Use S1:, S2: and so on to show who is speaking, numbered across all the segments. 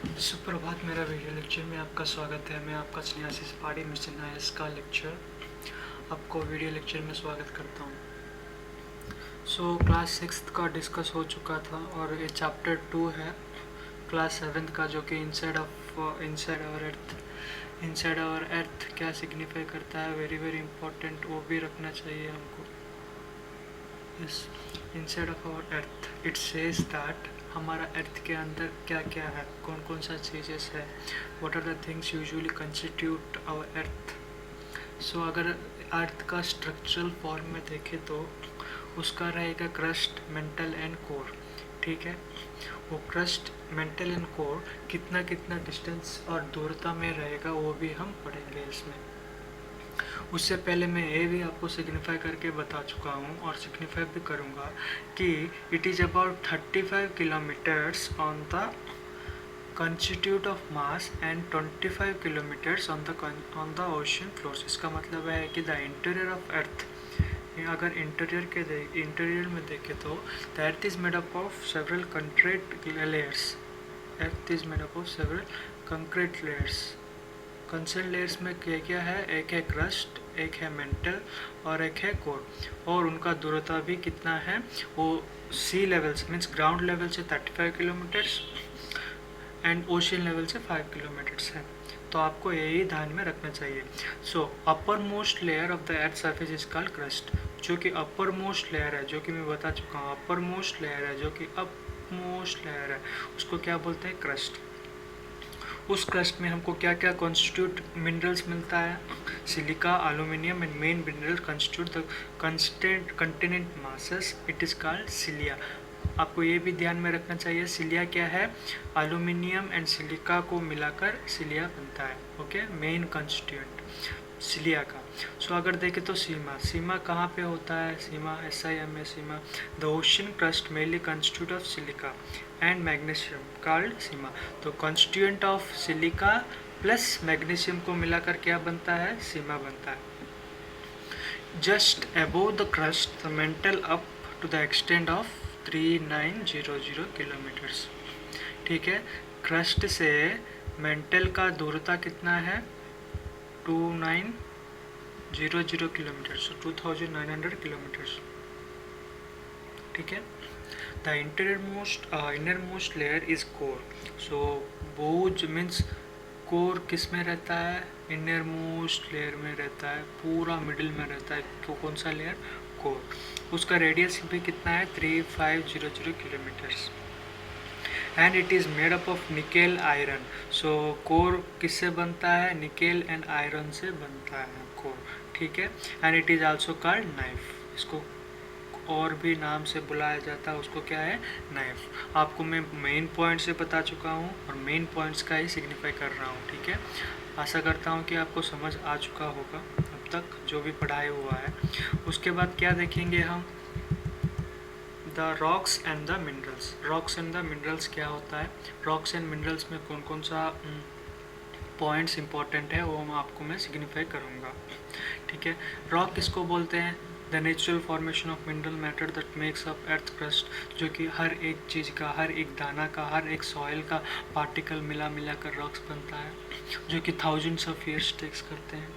S1: सुप्रभात। मेरा video lecture में आपका स्वागत है। मैं आपका सन्यासी पहाड़ी मिशन आईएएस का लेक्चर आपको वीडियो लेक्चर में स्वागत करता हूँ। क्लास 6 का डिस्कस हो चुका था और ये चैप्टर 2 है क्लास 7 का, जो कि इनसाइड आवर अर्थ क्या सिग्निफाई करता है, वेरी वेरी इंपॉर्टेंट, वो भी रखना चाहिए हमको। Yes, inside of our earth it says that हमारा अर्थ के अंदर क्या क्या है, कौन कौन सा चीज़ें है, what are the things usually constitute our earth. अगर अर्थ का स्ट्रक्चरल फॉर्म में देखें तो उसका रहेगा क्रस्ट, मेंटल एंड कोर। ठीक है, वो क्रस्ट, मेंटल एंड कोर कितना कितना डिस्टेंस और दूरता में रहेगा वो भी हम पढ़ेंगे इसमें। उससे पहले मैं ये भी आपको सिग्निफाई करके बता चुका हूँ और सिग्निफाई भी करूँगा कि it is about 35 kilometres on the constitute of mass and 25 kilometres on the ocean floors. इसका मतलब है कि द इंटीरियर ऑफ अर्थ, अगर इंटीरियर में देखें तो the earth is made up of several concrete layers. Earth is made up of several concrete layers. Consent layers में क्या क्या है, एक है क्रस्ट, एक है मेंटल और एक है कोर, और उनका दूरता भी कितना है, वो सी लेवल से मीन्स ग्राउंड लेवल से 35 किलोमीटर्स एंड ओशन लेवल से 5 किलोमीटर्स है। तो आपको यही ध्यान में रखना चाहिए। Upper most layer of the earth surface is called crust, जो कि अपर मोस्ट लेयर है, जो कि मैं बता चुका हूँ। अपर मोस्ट लेयर है जो कि अप मोस्ट लेयर है, उसको क्या बोलते हैं, क्रस्ट। उस क्रस्ट में हमको क्या क्या कॉन्स्टिट्यूट मिनरल्स मिलता है, silica, aluminium and main mineral constitute the continent masses, it is called cilia. आपको ये भी ध्यान में रखना चाहिए, सिलिया क्या है, एल्यूमिनियम एंड सिलिका को मिलाकर सिलिया बनता है। ओके, मेन कॉन्स्टिट्यूएंट सिलिया का। अगर देखें तो सीमा कहाँ पे होता है, सीमा SIM में sima, the ocean crust mainly constitute of silica and magnesium called sima. तो constituent of silica plus magnesium को मिलाकर क्या बनता है, सीमा बनता है। Just above the crust the mantle up to the extent of 3900 kilometres. ठीक है, क्रस्ट से मेंटल का दूरता कितना है, 2900 किलोमीटर्स, 2900 किलोमीटर्स। ठीक है, the inner most layer is core. बोझ मीन्स कोर किस में रहता है, इनर मोस्ट लेयर में रहता है, पूरा मिडिल में रहता है। तो कौन सा लेयर, कोर। उसका रेडियस भी कितना है, 3500 kilometres and it is made up of nickel iron. Core किससे बनता है, निकेल एंड आयरन से बनता है कोर। ठीक है, and it is also called knife. इसको और भी नाम से बुलाया जाता है, उसको क्या है, नाइफ। आपको मैं मेन पॉइंट से बता चुका हूँ और मेन पॉइंट्स का ही सिग्निफाई कर रहा हूँ। ठीक है, आशा करता हूँ कि आपको समझ आ चुका होगा अब तक जो भी पढ़ाया हुआ है। उसके बाद क्या देखेंगे हम, the rocks and the minerals. Rocks and the minerals क्या होता है, रॉक्स एंड मिनरल्स में कौन कौन सा पॉइंट्स इंपॉर्टेंट है वो आपको मैं सिग्निफाई करूँगा। ठीक है, रॉक किसको बोलते हैं, the natural formation of mineral matter that makes up earth crust, जो कि हर एक चीज़ का, हर एक दाना का, हर एक सॉइल का पार्टिकल मिला मिला कर रॉक्स बनता है, जो कि थाउजेंड्स ऑफ ईयर्स टेक्स करते हैं।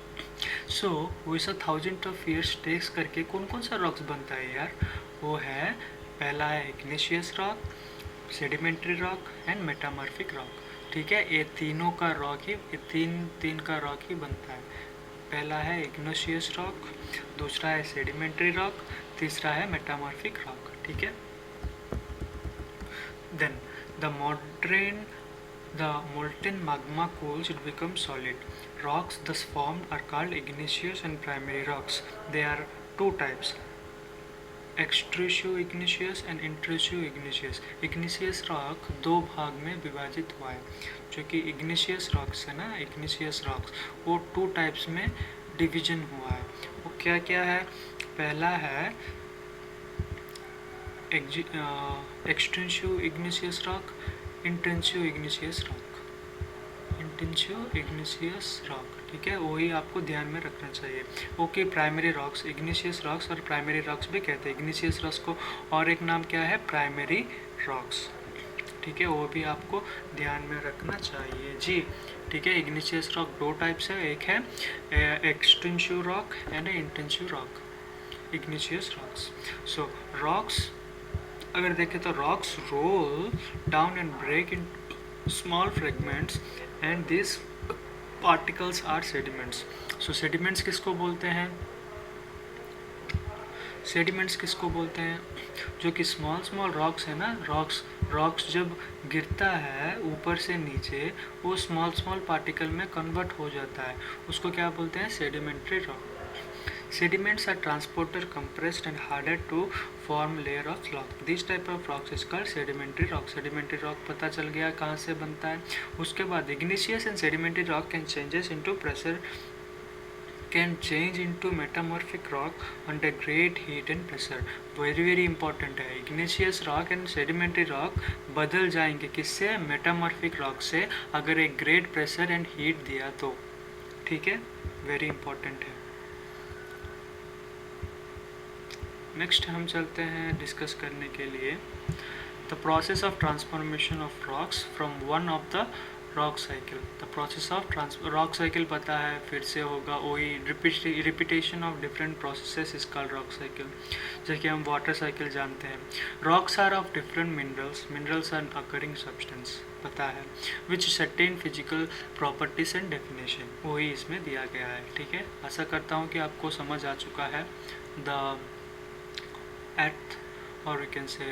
S1: वैसा थाउजेंड ऑफ ईयर्स टेक्स करके कौन कौन सा रॉक्स बनता है यार, वो है, पहला है igneous rock, sedimentary rock and metamorphic rock. ठीक है, ये तीनों का रॉक ही, तीन का रॉक ही बनता है। पहला है इग्निशियस रॉक, दूसरा है सेडिमेंट्री रॉक, तीसरा है मेटामॉर्फिक रॉक। ठीक है, then the molten magma cools, it becomes solid. Rocks thus formed are called igneous and primary rocks. They are two types, extrusive igneous and intrusive igneous. Igneous rock दो भाग में विभाजित हुआ है, जो कि इग्निशियस रॉक्स है ना, इग्निशियस रॉक्स वो 2 टाइप्स में डिवीजन हुआ है। वो क्या क्या है, पहला है extensive igneous rock, intensive igneous rock, intensive igneous rock. ठीक है, वही आपको ध्यान में रखना चाहिए। Okay, primary rocks, igneous rocks और प्राइमरी रॉक्स भी कहते हैं। इग्निशियस रॉक्स को और एक नाम क्या है, प्राइमरी रॉक्स। ठीक है, वो भी आपको ध्यान में रखना चाहिए जी। ठीक है, इग्निशियस रॉक दो टाइप्स है, एक है extensive rock and intensive rock, igneous rocks. So rocks अगर देखें तो rocks roll down and break in small fragments and this particles are sediments. So sediments किसको बोलते हैं, सेडिमेंट्स किसको बोलते हैं, जो कि स्मॉल स्मॉल रॉक्स है ना, रॉक्स जब गिरता है ऊपर से नीचे, वो स्मॉल स्मॉल पार्टिकल में कन्वर्ट हो जाता है, उसको क्या बोलते हैं, sedimentary rock. Sediments are transported, compressed and hardened to form layer of rock. This type of rocks is called sedimentary rock. Sedimentary rock पता चल गया कहाँ से बनता है। उसके बाद igneous and sedimentary rock can change into metamorphic rock under great heat and pressure. very important है, igneous rock and sedimentary rock बदल जाएंगे किससे, metamorphic rock से, अगर एक great pressure and heat दिया तो। ठीक है, very important है। नेक्स्ट हम चलते हैं डिस्कस करने के लिए the process of transformation of rocks from one of the rock cycle. The process of rock cycle पता है, फिर से होगा वही repetition of different processes is called rock cycle. जैसे कि हम वाटर साइकिल जानते हैं। Rocks are of different minerals are occurring substance पता है, which certain physical properties and definition, वही इसमें दिया गया है। ठीक है, आशा करता हूँ कि आपको समझ आ चुका है the earth, or we can say